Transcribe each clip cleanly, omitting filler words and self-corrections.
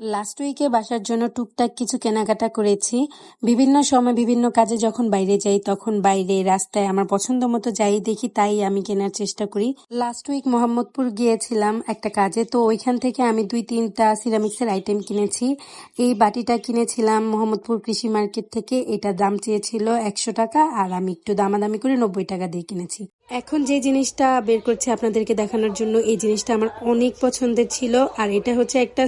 Last উইকে বাসার জন্য টুকটাক কিছু কেনাকাটা করেছি। বিভিন্ন সময় বিভিন্ন কাজে যখন বাইরে যাই তখন বাইরে রাস্তায় আমার পছন্দ মতো যাই দেখি তাই আমি কেনার চেষ্টা করি। লাস্ট উইক মোহাম্মদপুর গিয়েছিলাম একটা কাজে, তো ওইখান থেকে আমি 2-3টা সিরামিক্সের আইটেম কিনেছি। এই বাটিটা কিনেছিলাম মোহাম্মদপুর কৃষি মার্কেট থেকে। এটা দাম চেয়েছিল 100 টাকা আর আমি একটু দামাদামি করে 90 টাকা দিয়ে কিনেছি। এখন যে জিনিসটা বের করছি আপনাদেরকে দেখানোর জন্য, এই জিনিসটা আমার অনেক পছন্দের ছিল। আর এটা হচ্ছে একটা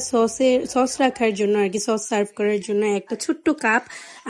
সস রাখার জন্য আর কি, সস সার্ভ করার জন্য একটা ছোট্ট কাপ।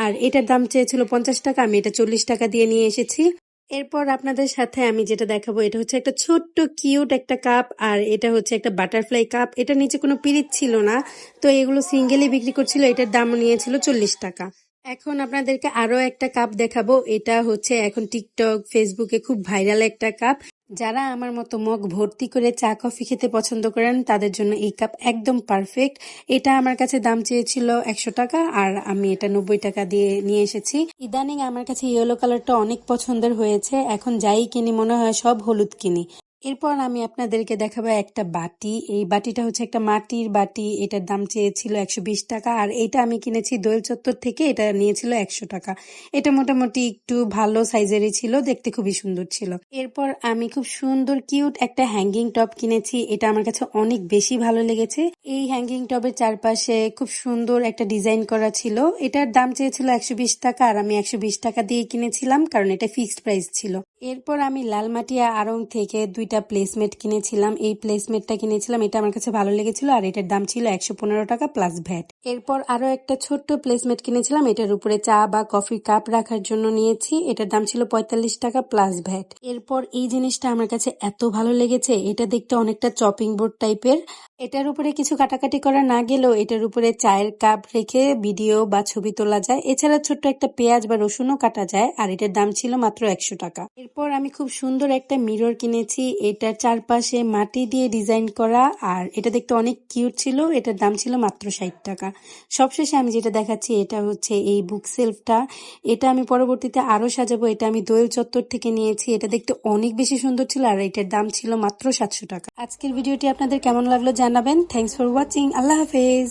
আর এটার দাম চেয়েছিল 50 টাকা, আমি এটা 40 টাকা দিয়ে নিয়ে এসেছি। এরপর আপনাদের সাথে আমি যেটা দেখাবো, এটা হচ্ছে একটা ছোট্ট কিউট একটা কাপ। আর এটা হচ্ছে একটা বাটারফ্লাই কাপ। এটা নিচে কোনো পিরিচ ছিল না, তো এগুলো সিঙ্গেলি বিক্রি করছিল। এটার দাম নিয়েছিল 40 টাকা। এখন আপনাদেরকে আরো একটা কাপ দেখাবো। এটা হচ্ছে এখন টিকটক ফেসবুকে খুব ভাইরাল একটা কাপ। যারা আমার মতো মগ ভর্তি করে চা কফি খেতে পছন্দ করেন তাদের জন্য এই কাপ একদম পারফেক্ট। এটা আমার কাছে দাম চেয়েছিল 100 টাকা আর আমি এটা 90 টাকা দিয়ে নিয়ে এসেছি। ইদানিং আমার কাছে ইয়েলো কালারটা অনেক পছন্দের হয়েছে। এখন যাই কিনি মনে হয় সব হলুদ কিনি। এরপর আমি আপনাদেরকে দেখাবো একটা বাটি। এই বাটিটা হচ্ছে একটা মাটির বাটি। এটার দাম চেয়েছিল 120 টাকা আর এটা আমি কিনেছি দোয়েল চত্বর থেকে। এটা নিয়েছিল 100 টাকা। এটা মোটামুটি একটু ভালো সাইজেরই ছিল, দেখতে খুবই সুন্দর ছিল। এরপর আমি খুব সুন্দর কিউট একটা হ্যাঙ্গিং টপ কিনেছি। এটা আমার কাছে অনেক বেশি ভালো লেগেছে। এই হ্যাঙ্গিং টপের চারপাশে খুব সুন্দর একটা ডিজাইন করা ছিল। এটার দাম চেয়েছিল 120 টাকা আর আমি 120 টাকা দিয়ে কিনেছিলাম, কারণ এটা ফিক্সড প্রাইস ছিল। এরপর আমি লালমাটিয়া আড়ং থেকে 2টা প্লেসমেট কিনেছিলাম। এই প্লেসমেটটা কিনেছিলাম, এটা আমার কাছে ভালো লেগেছিল আর এটার দাম ছিল 115 টাকা প্লাস ভ্যাট। এরপর আরো একটা ছোট্ট প্লেসমেট কিনেছিলাম। এটার উপরে চা বা কফি কাপ রাখার জন্য নিয়েছি। এটার দাম ছিল 45 টাকা প্লাস ভ্যাট। এরপর এই জিনিসটা আমার কাছে এত ভালো লেগেছে, এটা দেখতে অনেকটা চপিং বোর্ড টাইপের। এটার উপরে কিছু কাটাকাটি করা না গেলেও এটার উপরে চায়ের কাপ রেখে ভিডিও বা ছবি তোলা যায়। এছাড়া ছোট্ট একটা পেঁয়াজ বা রসুনও কাটা যায় আর এটার দাম ছিল মাত্র 100 টাকা। এরপর আমি খুব সুন্দর একটা মিরর কিনেছি। এটার চারপাশে মাটি দিয়ে ডিজাইন করা আর এটা দেখতে অনেক কিউট ছিল। এটার দাম ছিল মাত্র 60 টাকা। সবশেষে আমি যেটা দেখাচ্ছি এটা হচ্ছে এই বুক সেলফটা। এটা আমি পরবর্তীতে আরো সাজাবো। এটা আমি দোয়েল চত্বর থেকে নিয়েছি। এটা দেখতে অনেক বেশি সুন্দর ছিল আর এটার দাম ছিল মাত্র 700 টাকা। আজকের ভিডিওটি আপনাদের কেমন লাগলো জানাবেন। Thanks for watching. আল্লাহ হাফেজ।